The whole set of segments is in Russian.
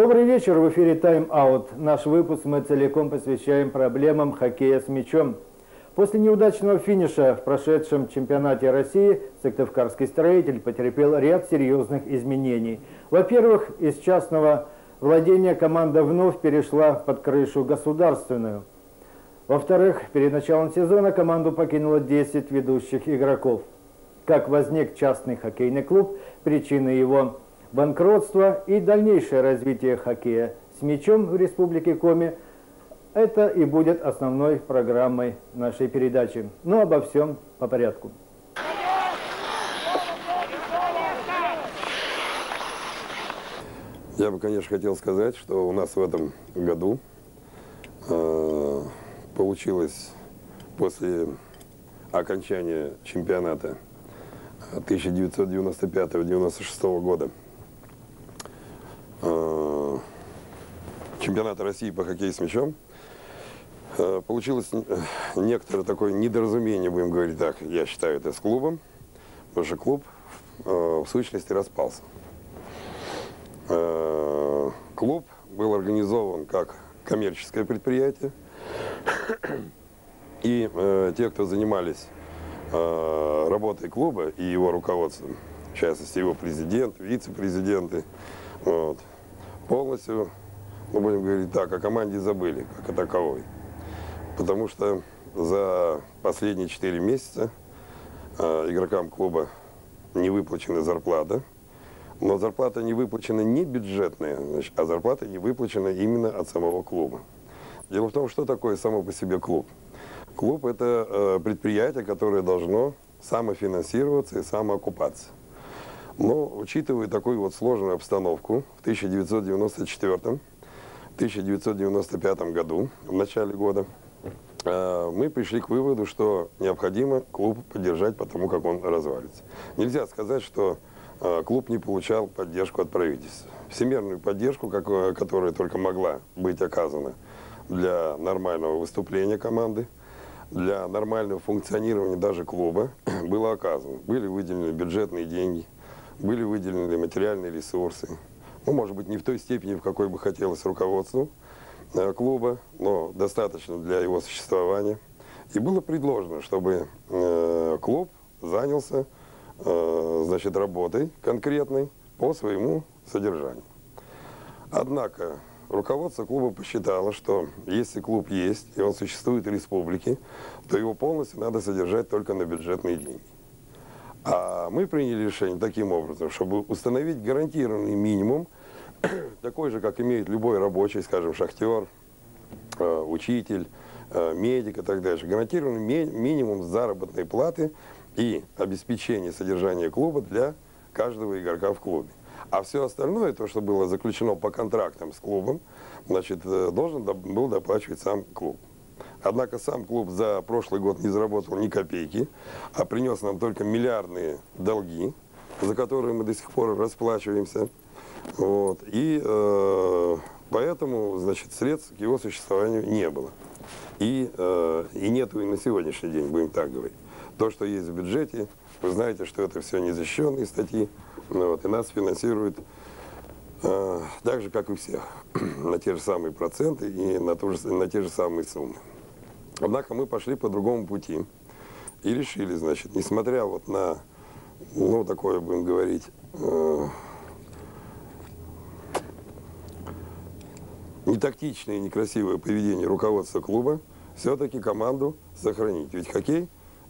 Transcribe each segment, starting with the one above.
Добрый вечер, в эфире «Тайм-аут». Наш выпуск мы целиком посвящаем проблемам хоккея с мячом. После неудачного финиша в прошедшем чемпионате России Сыктывкарский строитель потерпел ряд серьезных изменений. Во-первых, из частного владения команда вновь перешла под крышу государственную. Во-вторых, перед началом сезона команду покинуло 10 ведущих игроков. Как возник частный хоккейный клуб, причины его банкротства и дальнейшее развитие хоккея с мячом в Республике Коми – это и будет основной программой нашей передачи. Но обо всем по порядку. Я бы, конечно, хотел сказать, что у нас в этом году получилось после окончания чемпионата 1995-1996 года, чемпионата России по хоккею с мячом, получилось некоторое такое недоразумение, будем говорить так, я считаю это, с клубом, потому что клуб в сущности распался. Клуб был организован как коммерческое предприятие, и те, кто занимались работой клуба и его руководством, в частности его президент, вице-президенты, полностью, будем говорить так, о команде забыли, как о таковой. Потому что за последние 4 месяца игрокам клуба не выплачена зарплата, но зарплата не выплачена не бюджетная, значит, а зарплата не выплачена именно от самого клуба. Дело в том, что такое само по себе клуб. Клуб – это предприятие, которое должно самофинансироваться и самоокупаться. Но, учитывая такую вот сложную обстановку, в 1994-1995 году, в начале года, мы пришли к выводу, что необходимо клуб поддержать, потому как он развалится. Нельзя сказать, что клуб не получал поддержку от правительства. Всемирную поддержку, которая только могла быть оказана для нормального выступления команды, для нормального функционирования даже клуба, было оказано. Были выделены бюджетные деньги, были выделены материальные ресурсы. Ну, может быть, не в той степени, в какой бы хотелось руководству клуба, но достаточно для его существования. И было предложено, чтобы клуб занялся значит, работой конкретной по своему содержанию. Однако руководство клуба посчитало, что если клуб есть, и он существует в республике, то его полностью надо содержать только на бюджетные деньги. А мы приняли решение таким образом, чтобы установить гарантированный минимум, такой же, как имеет любой рабочий, скажем, шахтер, учитель, медик и так дальше. Гарантированный минимум заработной платы и обеспечение содержания клуба для каждого игрока в клубе. А все остальное, то, что было заключено по контрактам с клубом, значит, должен был доплачивать сам клуб. Однако сам клуб за прошлый год не заработал ни копейки, а принес нам только миллиардные долги, за которые мы до сих пор расплачиваемся. Вот. И поэтому, значит, средств к его существованию не было. И нету и на сегодняшний день, будем так говорить. То, что есть в бюджете, вы знаете, что это все незащищенные статьи, вот, и нас финансируют так же, как и всех, на те же самые проценты и на те же самые суммы. Однако мы пошли по другому пути и решили, значит, несмотря вот на, ну, такое, будем говорить, нетактичное и некрасивое поведение руководства клуба, все-таки команду сохранить. Ведь хоккей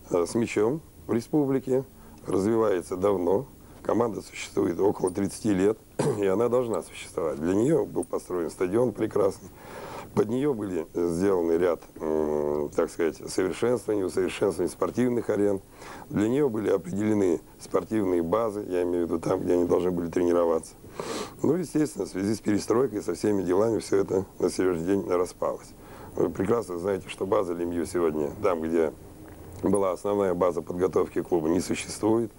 с мячом в республике развивается давно. Команда существует около 30 лет, и она должна существовать. Для нее был построен стадион прекрасный. Под нее были сделаны ряд, так сказать, совершенствований, усовершенствований спортивных арен. Для нее были определены спортивные базы, я имею в виду там, где они должны были тренироваться. Ну, естественно, в связи с перестройкой, со всеми делами, все это на сегодняшний день распалось. Вы прекрасно знаете, что база Лемью сегодня, там, где была основная база подготовки клуба, не существует.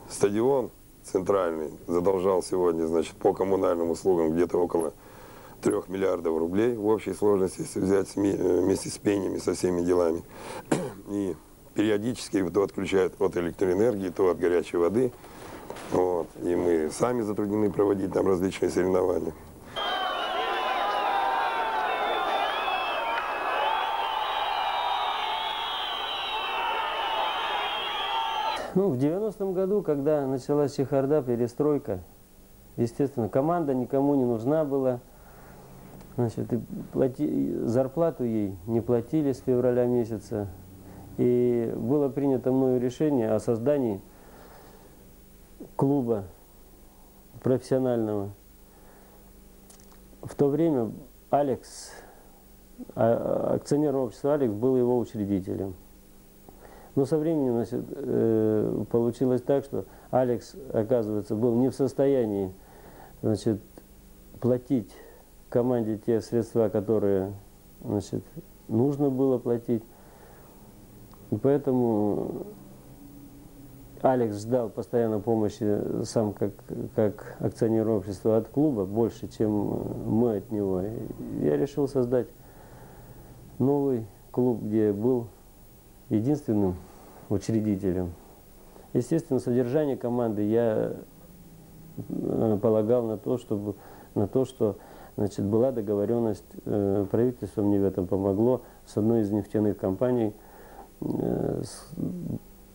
Стадион центральный задолжал сегодня, значит, по коммунальным услугам где-то около 3 миллиардов рублей в общей сложности, если взять вместе с пенями, со всеми делами. И периодически то отключают от электроэнергии, то от горячей воды. Вот. И мы сами затруднены проводить там различные соревнования. Ну, в 90-м году, когда началась чехарда, перестройка, естественно, команда никому не нужна была. Значит, зарплату ей не платили с февраля месяца. И было принято мною решение о создании клуба профессионального. В то время Алекс, акционерное общество Алекс, был его учредителем. Но со временем, значит, получилось так, что Алекс, оказывается, был не в состоянии, значит, платить команде те средства, которые, значит, нужно было платить. И поэтому Алекс ждал постоянно помощи сам как акционер общества от клуба больше, чем мы от него. И я решил создать новый клуб, где был единственным учредителем. Естественно, содержание команды я полагал на то, что значит, была договоренность, правительство мне в этом помогло, с одной из нефтяных компаний,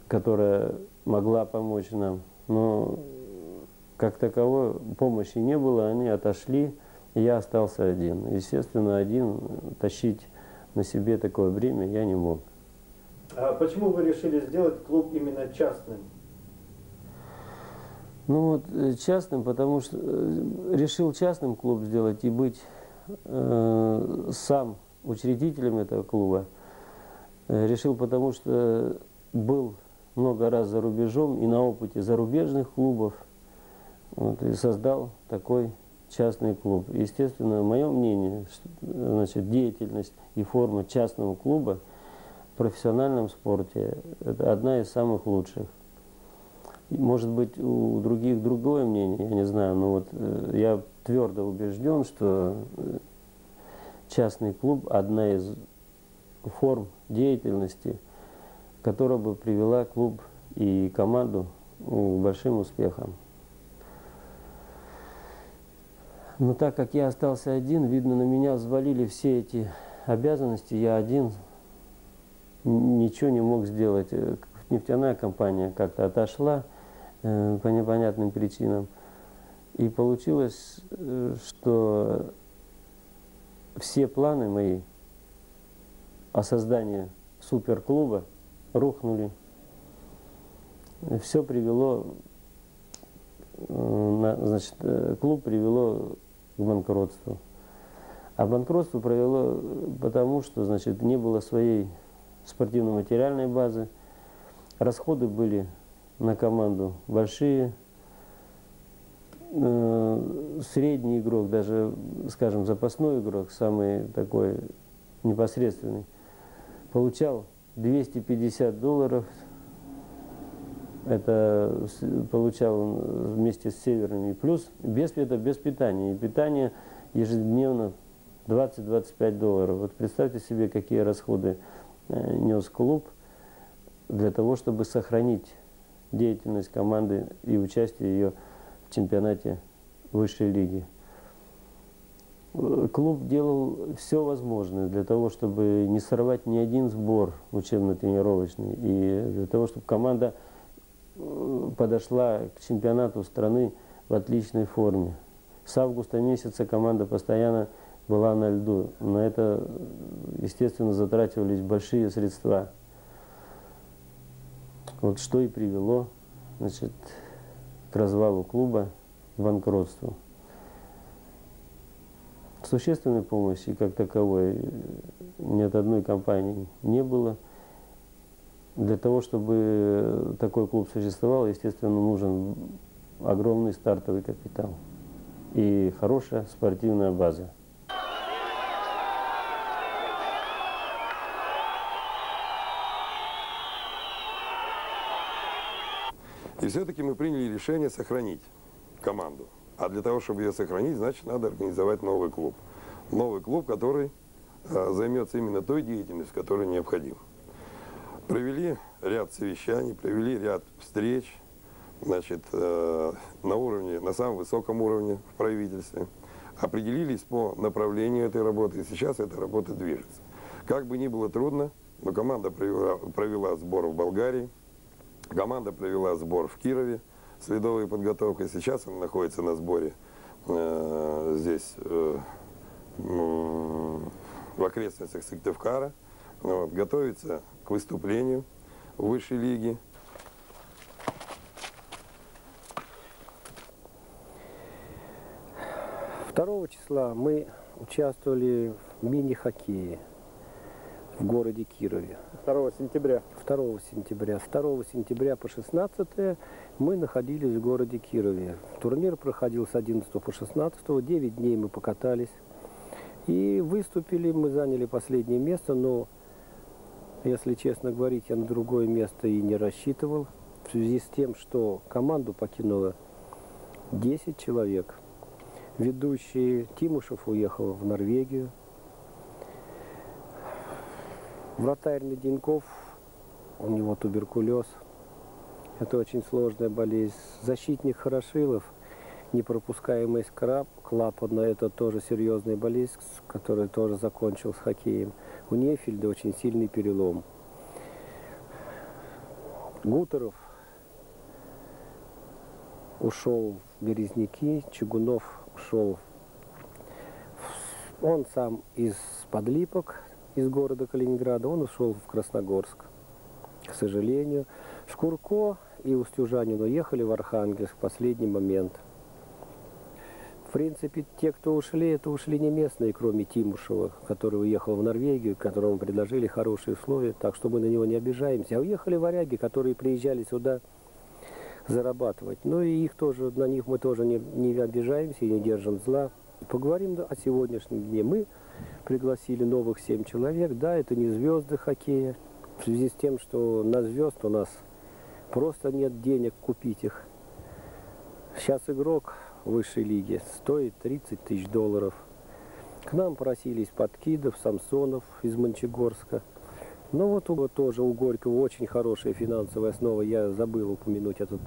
которая могла помочь нам. Но как таковой помощи не было, они отошли, и я остался один. Естественно, один тащить на себе такое бремя я не мог. А почему вы решили сделать клуб именно частным? Ну вот частным, потому что решил частным клуб сделать и быть сам учредителем этого клуба. Решил, потому что был много раз за рубежом и на опыте зарубежных клубов, вот, и создал такой частный клуб. Естественно, мое мнение, значит, деятельность и форма частного клуба в профессиональном спорте – это одна из самых лучших. Может быть, у других другое мнение, я не знаю, но вот я твердо убежден, что частный клуб – одна из форм деятельности, которая бы привела клуб и команду к большим успехам. Но так как я остался один, видно, на меня взвалили все эти обязанности, я один ничего не мог сделать. Нефтяная компания как-то отошла по непонятным причинам. И получилось, что все планы мои о создании суперклуба рухнули. Все привело, значит, клуб привело к банкротству. А банкротство привело потому, что, значит, не было своей спортивно-материальной базы, расходы были на команду большие, средний игрок, даже, скажем, запасной игрок, самый такой непосредственный, получал $250, это получал он вместе с северными, плюс это без питания, и питание ежедневно $20-25. Вот представьте себе, какие расходы нес клуб для того, чтобы сохранить деятельность команды и участие ее в чемпионате высшей лиги. Клуб делал все возможное для того, чтобы не сорвать ни один сбор учебно-тренировочный, и для того, чтобы команда подошла к чемпионату страны в отличной форме. С августа месяца команда постоянно была на льду. На это, естественно, затрачивались большие средства. Вот что и привело, значит, к развалу клуба, к банкротству. Существенной помощи как таковой ни от одной компании не было. Для того, чтобы такой клуб существовал, естественно, нужен огромный стартовый капитал и хорошая спортивная база. И все-таки мы приняли решение сохранить команду. А для того, чтобы ее сохранить, значит, надо организовать новый клуб. Новый клуб, который займется именно той деятельностью, которая необходима. Провели ряд совещаний, провели ряд встреч, значит, на самом высоком уровне в правительстве, определились по направлению этой работы, и сейчас эта работа движется. Как бы ни было трудно, но команда провела сбор в Болгарии, команда провела сбор в Кирове с ледовой подготовкой. Сейчас она находится на сборе здесь, в окрестностях Сыктывкара, вот, готовится к выступлению в высшей лиге. Второго числа мы участвовали в мини-хоккее в городе Кирове. 2 сентября. 2 сентября. С 2 сентября по 16 мы находились в городе Кирове. Турнир проходил с 11 по 16, 9 дней мы покатались. И выступили, мы заняли последнее место, но, если честно говорить, я на другое место и не рассчитывал. В связи с тем, что команду покинуло 10 человек. Ведущий Тимушев уехал в Норвегию. Вратарь Леденков, у него туберкулез. Это очень сложная болезнь. Защитник Хорошилов, непропускаемость клапана, это тоже серьезная болезнь, которая тоже закончил с хоккеем. У Нефельда очень сильный перелом. Гутеров ушел в Березники, Чугунов ушел. Он сам из Подлипок, из города Калининграда, он ушел в Красногорск, к сожалению. Шкурко и Устюжанин уехали в Архангельск в последний момент. В принципе, те, кто ушли, это ушли не местные, кроме Тимушева, который уехал в Норвегию, которому предложили хорошие условия, так что мы на него не обижаемся. А уехали варяги, которые приезжали сюда зарабатывать. Ну и их тоже, на них мы тоже не обижаемся и не держим зла. Поговорим о сегодняшнем дне. Мы пригласили новых 7 человек. Да, это не звезды хоккея. В связи с тем, что на звезд у нас просто нет денег купить их. Сейчас игрок высшей лиги стоит $30 000. К нам просились Подкидов, Самсонов из Мончегорска. Но вот тоже у Горького очень хорошая финансовая основа. Я забыл упомянуть этот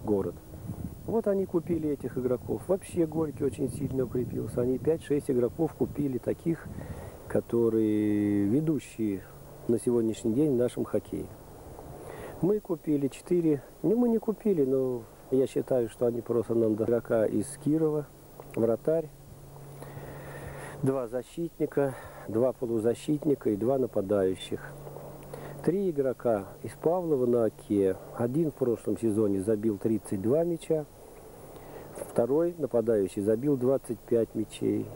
город. Вот они купили этих игроков. Вообще Горький очень сильно укрепился. Они 5-6 игроков купили таких, которые ведущие на сегодняшний день в нашем хоккее. Мы купили 4, мы не купили, но я считаю, что они просто нам дали игрока из Кирова, вратарь, 2 защитника, 2 полузащитника и 2 нападающих. 3 игрока из Павлова на Оке. Один в прошлом сезоне забил 32 мяча, второй нападающий забил 25 мячей.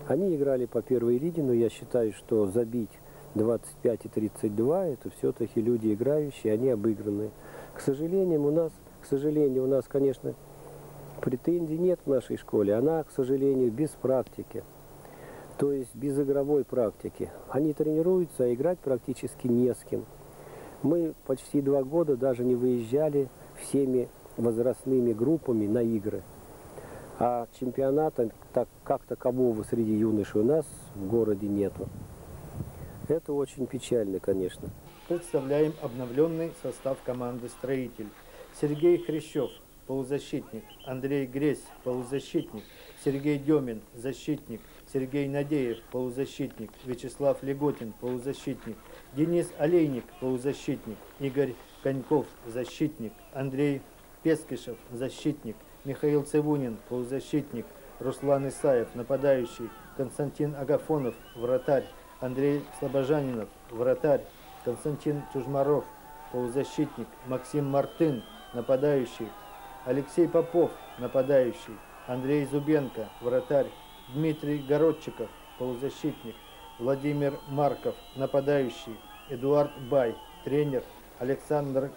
Они играли по первой лиге, но я считаю, что забить 25 и 32 это все-таки люди играющие, они обыгранные. К сожалению, у нас, конечно, претензий нет в нашей школе. Она, к сожалению, без практики. То есть без игровой практики. Они тренируются, а играть практически не с кем. Мы почти 2 года даже не выезжали всеми возрастными группами на игры. А чемпионата как такового среди юношей у нас в городе нету. Это очень печально, конечно. Представляем обновленный состав команды «Строитель». Сергей Хрящев, полузащитник. Андрей Гресь, полузащитник. Сергей Демин, защитник. Сергей Надеев, полузащитник. Вячеслав Леготин, полузащитник. Денис Олейник, полузащитник. Игорь Коньков, защитник. Андрей Пескишев, защитник. Михаил Цивунин, полузащитник. Руслан Исаев, нападающий. Константин Агафонов, вратарь. Андрей Слобожанинов, вратарь. Константин Чужмаров, полузащитник. Максим Мартын, нападающий. Алексей Попов, нападающий. Андрей Зубенко, вратарь. Дмитрий Городчиков, полузащитник. Владимир Марков, нападающий. Эдуард Бай, тренер. Александр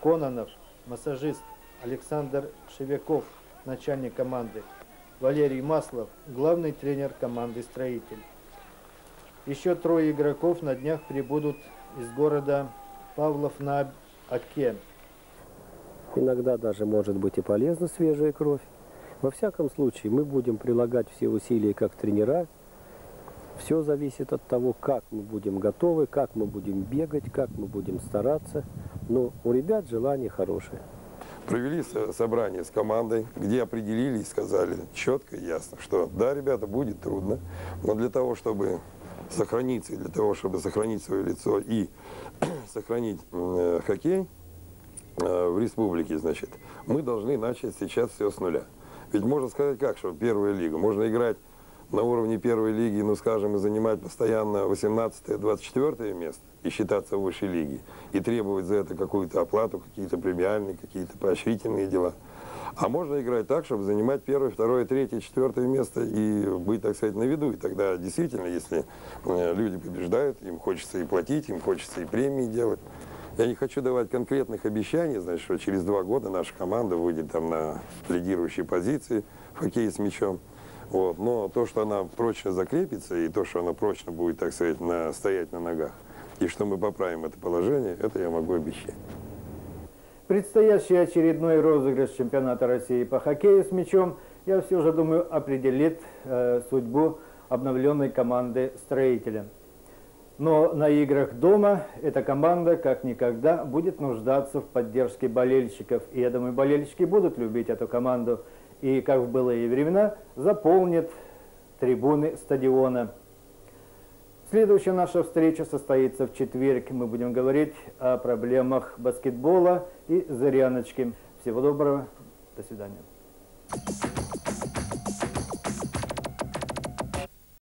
Кононов, массажист. Александр Шевяков, начальник команды. Валерий Маслов, главный тренер команды «Строитель». Еще 3 игроков на днях прибудут из города Павлов на Оке. Иногда даже может быть и полезна свежая кровь. Во всяком случае, мы будем прилагать все усилия как тренера. Все зависит от того, как мы будем готовы, как мы будем бегать, как мы будем стараться. Но у ребят желание хорошее. провели собрание с командой, где определили и сказали четко и ясно, что да, ребята, будет трудно, но для того, чтобы сохраниться, для того, чтобы сохранить свое лицо и сохранить хоккей в республике, значит, мы должны начать сейчас все с нуля. Ведь можно сказать как, что первая лига, можно играть на уровне первой лиги, ну скажем, и занимать постоянно 18-24 место и считаться в высшей лиге, и требовать за это какую-то оплату, какие-то премиальные, какие-то поощрительные дела. А можно играть так, чтобы занимать первое, второе, третье, четвертое место и быть, так сказать, на виду. И тогда действительно, если люди побеждают, им хочется и платить, им хочется и премии делать. Я не хочу давать конкретных обещаний, значит, что через 2 года наша команда выйдет там на лидирующие позиции в хоккее с мячом. Вот. Но то, что она прочно закрепится, и то, что она прочно будет, так сказать, стоять на ногах, и что мы поправим это положение, это я могу обещать. Предстоящий очередной розыгрыш чемпионата России по хоккею с мячом, я все же думаю, определит судьбу обновленной команды «Строителя». Но на играх дома эта команда, как никогда, будет нуждаться в поддержке болельщиков. И я думаю, болельщики будут любить эту команду. И, как в былые времена, заполнят трибуны стадиона. Следующая наша встреча состоится в четверг. Мы будем говорить о проблемах баскетбола и Зыряночки. Всего доброго. До свидания.